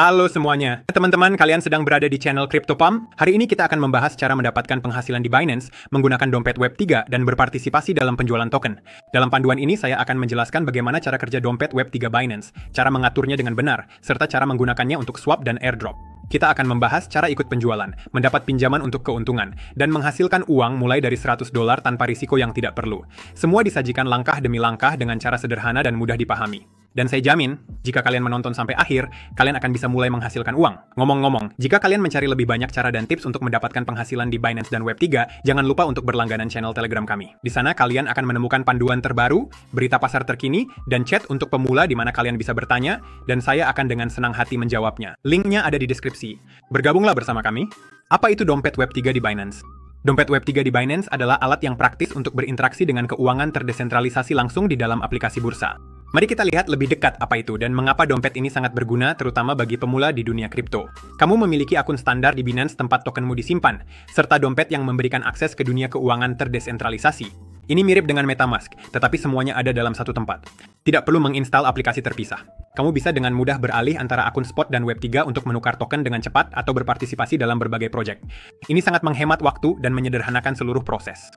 Halo semuanya, teman-teman kalian sedang berada di channel CryptoPump. Hari ini kita akan membahas cara mendapatkan penghasilan di Binance menggunakan dompet Web3 dan berpartisipasi dalam penjualan token. Dalam panduan ini saya akan menjelaskan bagaimana cara kerja dompet Web3 Binance, cara mengaturnya dengan benar, serta cara menggunakannya untuk swap dan airdrop. Kita akan membahas cara ikut penjualan, mendapat pinjaman untuk keuntungan, dan menghasilkan uang mulai dari $100 tanpa risiko yang tidak perlu. Semua disajikan langkah demi langkah dengan cara sederhana dan mudah dipahami. Dan saya jamin, jika kalian menonton sampai akhir, kalian akan bisa mulai menghasilkan uang. Ngomong-ngomong, jika kalian mencari lebih banyak cara dan tips untuk mendapatkan penghasilan di Binance dan Web3, jangan lupa untuk berlangganan channel Telegram kami. Di sana kalian akan menemukan panduan terbaru, berita pasar terkini, dan chat untuk pemula di mana kalian bisa bertanya, dan saya akan dengan senang hati menjawabnya. Linknya ada di deskripsi. Bergabunglah bersama kami. Apa itu dompet Web3 di Binance? Dompet Web3 di Binance adalah alat yang praktis untuk berinteraksi dengan keuangan terdesentralisasi langsung di dalam aplikasi bursa. Mari kita lihat lebih dekat apa itu dan mengapa dompet ini sangat berguna terutama bagi pemula di dunia kripto. Kamu memiliki akun standar di Binance tempat tokenmu disimpan, serta dompet yang memberikan akses ke dunia keuangan terdesentralisasi. Ini mirip dengan MetaMask, tetapi semuanya ada dalam satu tempat. Tidak perlu menginstal aplikasi terpisah. Kamu bisa dengan mudah beralih antara akun spot dan Web3 untuk menukar token dengan cepat atau berpartisipasi dalam berbagai proyek. Ini sangat menghemat waktu dan menyederhanakan seluruh proses.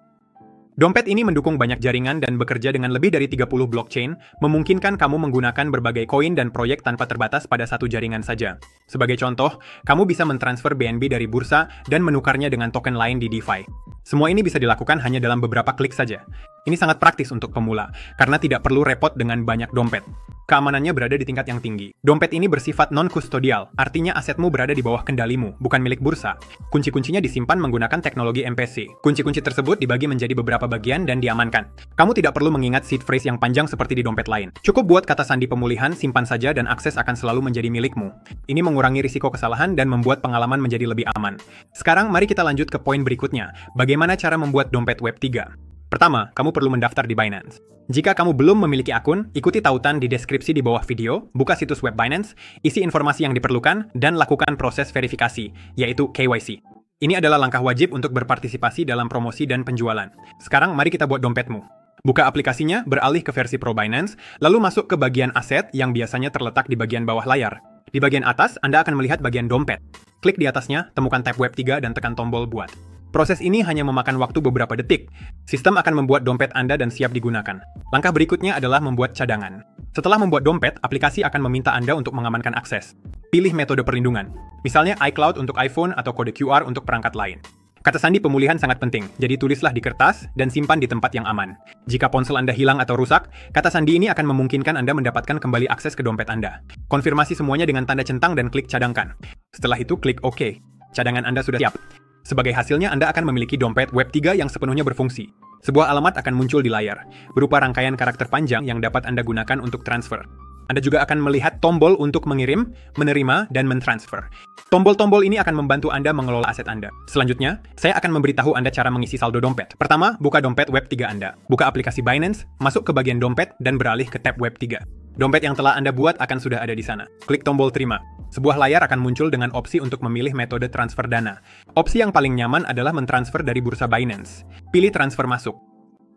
Dompet ini mendukung banyak jaringan dan bekerja dengan lebih dari 30 blockchain, memungkinkan kamu menggunakan berbagai koin dan proyek tanpa terbatas pada satu jaringan saja. Sebagai contoh, kamu bisa mentransfer BNB dari bursa dan menukarnya dengan token lain di DeFi. Semua ini bisa dilakukan hanya dalam beberapa klik saja. Ini sangat praktis untuk pemula, karena tidak perlu repot dengan banyak dompet. Keamanannya berada di tingkat yang tinggi. Dompet ini bersifat non-kustodial, artinya asetmu berada di bawah kendalimu, bukan milik bursa. Kunci-kuncinya disimpan menggunakan teknologi MPC. Kunci-kunci tersebut dibagi menjadi beberapa bagian dan diamankan. Kamu tidak perlu mengingat seed phrase yang panjang seperti di dompet lain. Cukup buat kata sandi pemulihan, simpan saja dan akses akan selalu menjadi milikmu. Ini mengurangi risiko kesalahan dan membuat pengalaman menjadi lebih aman. Sekarang mari kita lanjut ke poin berikutnya. Bagaimana cara membuat dompet Web3? Pertama, kamu perlu mendaftar di Binance. Jika kamu belum memiliki akun, ikuti tautan di deskripsi di bawah video, buka situs web Binance, isi informasi yang diperlukan, dan lakukan proses verifikasi, yaitu KYC. Ini adalah langkah wajib untuk berpartisipasi dalam promosi dan penjualan. Sekarang mari kita buat dompetmu. Buka aplikasinya, beralih ke versi Pro Binance, lalu masuk ke bagian aset yang biasanya terletak di bagian bawah layar. Di bagian atas, Anda akan melihat bagian dompet. Klik di atasnya, temukan tab Web3 dan tekan tombol buat. Proses ini hanya memakan waktu beberapa detik. Sistem akan membuat dompet Anda dan siap digunakan. Langkah berikutnya adalah membuat cadangan. Setelah membuat dompet, aplikasi akan meminta Anda untuk mengamankan akses. Pilih metode perlindungan, misalnya iCloud untuk iPhone atau kode QR untuk perangkat lain. Kata sandi pemulihan sangat penting, jadi tulislah di kertas dan simpan di tempat yang aman. Jika ponsel Anda hilang atau rusak, kata sandi ini akan memungkinkan Anda mendapatkan kembali akses ke dompet Anda. Konfirmasi semuanya dengan tanda centang dan klik cadangkan. Setelah itu klik OK. Cadangan Anda sudah siap. Sebagai hasilnya, Anda akan memiliki dompet Web3 yang sepenuhnya berfungsi. Sebuah alamat akan muncul di layar, berupa rangkaian karakter panjang yang dapat Anda gunakan untuk transfer. Anda juga akan melihat tombol untuk mengirim, menerima, dan mentransfer. Tombol-tombol ini akan membantu Anda mengelola aset Anda. Selanjutnya, saya akan memberitahu Anda cara mengisi saldo dompet. Pertama, buka dompet Web3 Anda. Buka aplikasi Binance, masuk ke bagian dompet, dan beralih ke tab Web3. Dompet yang telah Anda buat akan sudah ada di sana. Klik tombol terima. Sebuah layar akan muncul dengan opsi untuk memilih metode transfer dana. Opsi yang paling nyaman adalah mentransfer dari bursa Binance. Pilih transfer masuk.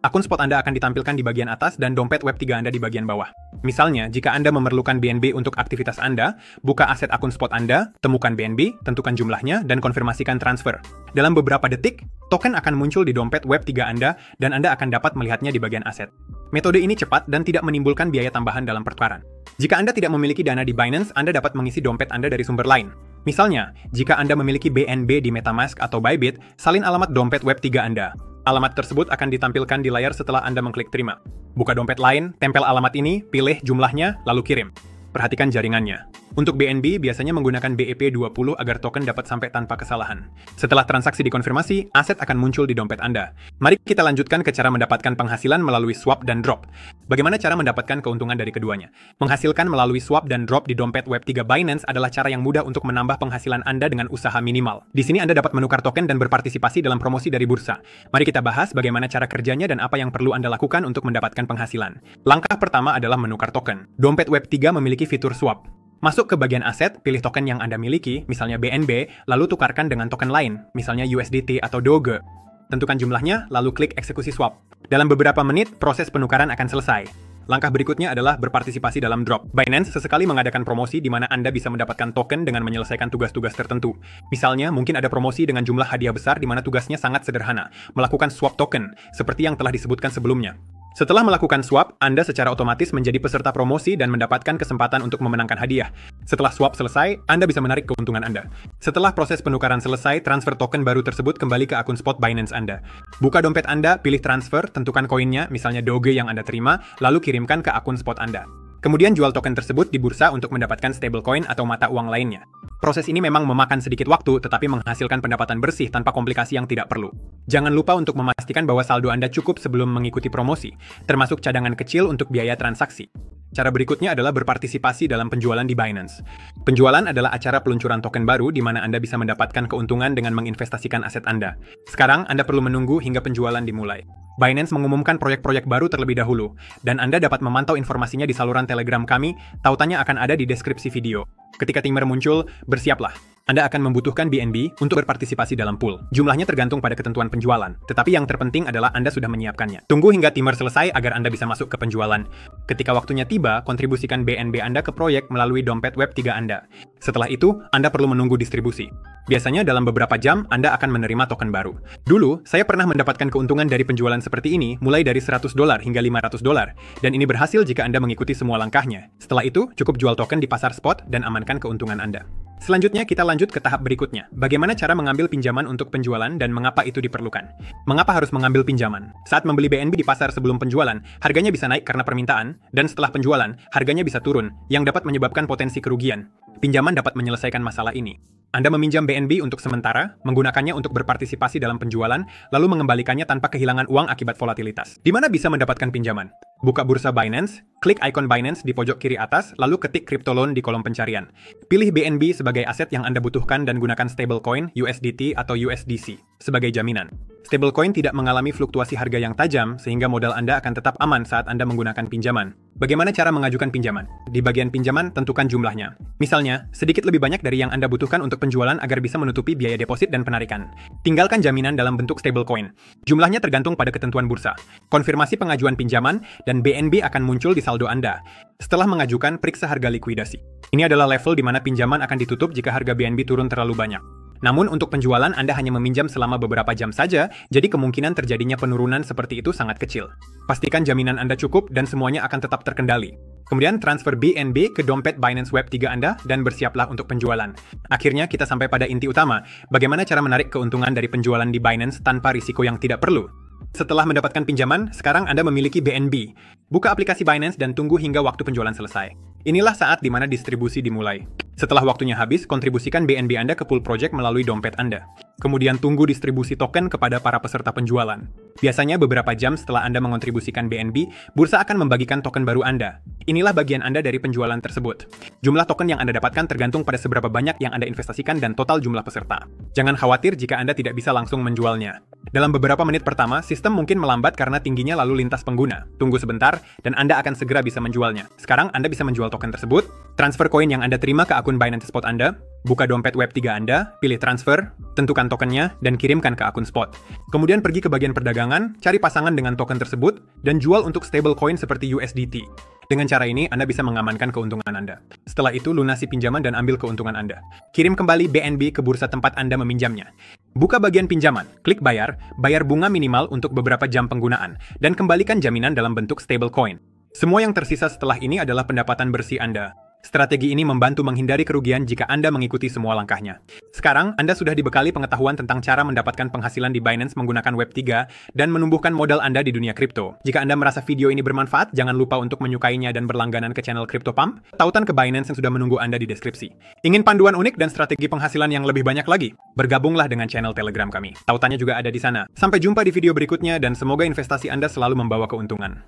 Akun spot Anda akan ditampilkan di bagian atas dan dompet Web3 Anda di bagian bawah. Misalnya, jika Anda memerlukan BNB untuk aktivitas Anda, buka aset akun spot Anda, temukan BNB, tentukan jumlahnya, dan konfirmasikan transfer. Dalam beberapa detik, token akan muncul di dompet Web3 Anda dan Anda akan dapat melihatnya di bagian aset. Metode ini cepat dan tidak menimbulkan biaya tambahan dalam pertukaran. Jika Anda tidak memiliki dana di Binance, Anda dapat mengisi dompet Anda dari sumber lain. Misalnya, jika Anda memiliki BNB di MetaMask atau Bybit, salin alamat dompet Web3 Anda. Alamat tersebut akan ditampilkan di layar setelah Anda mengklik terima. Buka dompet lain, tempel alamat ini, pilih jumlahnya, lalu kirim. Perhatikan jaringannya. Untuk BNB biasanya menggunakan BEP20 agar token dapat sampai tanpa kesalahan. Setelah transaksi dikonfirmasi, aset akan muncul di dompet Anda. Mari kita lanjutkan ke cara mendapatkan penghasilan melalui swap dan drop. Bagaimana cara mendapatkan keuntungan dari keduanya? Menghasilkan melalui swap dan drop di dompet Web3 Binance adalah cara yang mudah untuk menambah penghasilan Anda dengan usaha minimal. Di sini Anda dapat menukar token dan berpartisipasi dalam promosi dari bursa. Mari kita bahas bagaimana cara kerjanya dan apa yang perlu Anda lakukan untuk mendapatkan penghasilan. Langkah pertama adalah menukar token. Dompet Web3 memiliki fitur swap. Masuk ke bagian aset, pilih token yang Anda miliki, misalnya BNB, lalu tukarkan dengan token lain, misalnya USDT atau Doge. Tentukan jumlahnya, lalu klik eksekusi swap. Dalam beberapa menit, proses penukaran akan selesai. Langkah berikutnya adalah berpartisipasi dalam drop. Binance sesekali mengadakan promosi di mana Anda bisa mendapatkan token dengan menyelesaikan tugas-tugas tertentu. Misalnya, mungkin ada promosi dengan jumlah hadiah besar di mana tugasnya sangat sederhana, melakukan swap token, seperti yang telah disebutkan sebelumnya. Setelah melakukan swap, Anda secara otomatis menjadi peserta promosi dan mendapatkan kesempatan untuk memenangkan hadiah. Setelah swap selesai, Anda bisa menarik keuntungan Anda. Setelah proses penukaran selesai, transfer token baru tersebut kembali ke akun spot Binance Anda. Buka dompet Anda, pilih transfer, tentukan koinnya, misalnya Doge yang Anda terima, lalu kirimkan ke akun spot Anda. Kemudian jual token tersebut di bursa untuk mendapatkan stablecoin atau mata uang lainnya. Proses ini memang memakan sedikit waktu, tetapi menghasilkan pendapatan bersih tanpa komplikasi yang tidak perlu. Jangan lupa untuk memastikan bahwa saldo Anda cukup sebelum mengikuti promosi, termasuk cadangan kecil untuk biaya transaksi. Cara berikutnya adalah berpartisipasi dalam penjualan di Binance. Penjualan adalah acara peluncuran token baru di mana Anda bisa mendapatkan keuntungan dengan menginvestasikan aset Anda. Sekarang, Anda perlu menunggu hingga penjualan dimulai. Binance mengumumkan proyek-proyek baru terlebih dahulu, dan Anda dapat memantau informasinya di saluran Telegram kami, tautannya akan ada di deskripsi video. Ketika timer muncul, bersiaplah. Anda akan membutuhkan BNB untuk berpartisipasi dalam pool. Jumlahnya tergantung pada ketentuan penjualan, tetapi yang terpenting adalah Anda sudah menyiapkannya. Tunggu hingga timer selesai agar Anda bisa masuk ke penjualan. Ketika waktunya tiba, kontribusikan BNB Anda ke proyek melalui dompet Web3 Anda. Setelah itu, Anda perlu menunggu distribusi. Biasanya dalam beberapa jam, Anda akan menerima token baru. Dulu, saya pernah mendapatkan keuntungan dari penjualan seperti ini mulai dari $100 hingga $500, dan ini berhasil jika Anda mengikuti semua langkahnya. Setelah itu, cukup jual token di pasar spot dan amankan keuntungan Anda. Selanjutnya, kita lanjut ke tahap berikutnya. Bagaimana cara mengambil pinjaman untuk penjualan dan mengapa itu diperlukan? Mengapa harus mengambil pinjaman? Saat membeli BNB di pasar sebelum penjualan, harganya bisa naik karena permintaan, dan setelah penjualan, harganya bisa turun, yang dapat menyebabkan potensi kerugian. Pinjaman dapat menyelesaikan masalah ini. Anda meminjam BNB untuk sementara, menggunakannya untuk berpartisipasi dalam penjualan, lalu mengembalikannya tanpa kehilangan uang akibat volatilitas. Di mana bisa mendapatkan pinjaman? Buka bursa Binance, klik ikon Binance di pojok kiri atas, lalu ketik crypto loan di kolom pencarian. Pilih BNB sebagai aset yang Anda butuhkan dan gunakan stablecoin, USDT atau USDC, sebagai jaminan. Stablecoin tidak mengalami fluktuasi harga yang tajam, sehingga modal Anda akan tetap aman saat Anda menggunakan pinjaman. Bagaimana cara mengajukan pinjaman? Di bagian pinjaman, tentukan jumlahnya. Misalnya, sedikit lebih banyak dari yang Anda butuhkan untuk penjualan agar bisa menutupi biaya deposit dan penarikan. Tinggalkan jaminan dalam bentuk stablecoin. Jumlahnya tergantung pada ketentuan bursa. Konfirmasi pengajuan pinjaman, dan BNB akan muncul di saldo Anda. Setelah mengajukan, periksa harga likuidasi. Ini adalah level di mana pinjaman akan ditutup jika harga BNB turun terlalu banyak. Namun untuk penjualan Anda hanya meminjam selama beberapa jam saja, jadi kemungkinan terjadinya penurunan seperti itu sangat kecil. Pastikan jaminan Anda cukup dan semuanya akan tetap terkendali. Kemudian transfer BNB ke dompet Binance Web3 Anda dan bersiaplah untuk penjualan. Akhirnya kita sampai pada inti utama, bagaimana cara menarik keuntungan dari penjualan di Binance tanpa risiko yang tidak perlu. Setelah mendapatkan pinjaman, sekarang Anda memiliki BNB. Buka aplikasi Binance dan tunggu hingga waktu penjualan selesai. Inilah saat di mana distribusi dimulai. Setelah waktunya habis, kontribusikan BNB Anda ke pool project melalui dompet Anda. Kemudian tunggu distribusi token kepada para peserta penjualan. Biasanya beberapa jam setelah Anda mengontribusikan BNB, bursa akan membagikan token baru Anda. Inilah bagian Anda dari penjualan tersebut. Jumlah token yang Anda dapatkan tergantung pada seberapa banyak yang Anda investasikan dan total jumlah peserta. Jangan khawatir jika Anda tidak bisa langsung menjualnya. Dalam beberapa menit pertama, sistem mungkin melambat karena tingginya lalu lintas pengguna. Tunggu sebentar, dan Anda akan segera bisa menjualnya. Sekarang Anda bisa menjual token tersebut, transfer koin yang Anda terima ke akun Binance Spot Anda, buka dompet Web3 Anda, pilih transfer, tentukan tokennya, dan kirimkan ke akun spot. Kemudian pergi ke bagian perdagangan, cari pasangan dengan token tersebut, dan jual untuk stablecoin seperti USDT. Dengan cara ini, Anda bisa mengamankan keuntungan Anda. Setelah itu, lunasi pinjaman dan ambil keuntungan Anda. Kirim kembali BNB ke bursa tempat Anda meminjamnya. Buka bagian pinjaman, klik bayar bunga minimal untuk beberapa jam penggunaan, dan kembalikan jaminan dalam bentuk stablecoin. Semua yang tersisa setelah ini adalah pendapatan bersih Anda. Strategi ini membantu menghindari kerugian jika Anda mengikuti semua langkahnya. Sekarang, Anda sudah dibekali pengetahuan tentang cara mendapatkan penghasilan di Binance menggunakan Web3 dan menumbuhkan modal Anda di dunia kripto. Jika Anda merasa video ini bermanfaat, jangan lupa untuk menyukainya dan berlangganan ke channel CryptoPump. Tautan ke Binance yang sudah menunggu Anda di deskripsi. Ingin panduan unik dan strategi penghasilan yang lebih banyak lagi? Bergabunglah dengan channel Telegram kami. Tautannya juga ada di sana. Sampai jumpa di video berikutnya dan semoga investasi Anda selalu membawa keuntungan.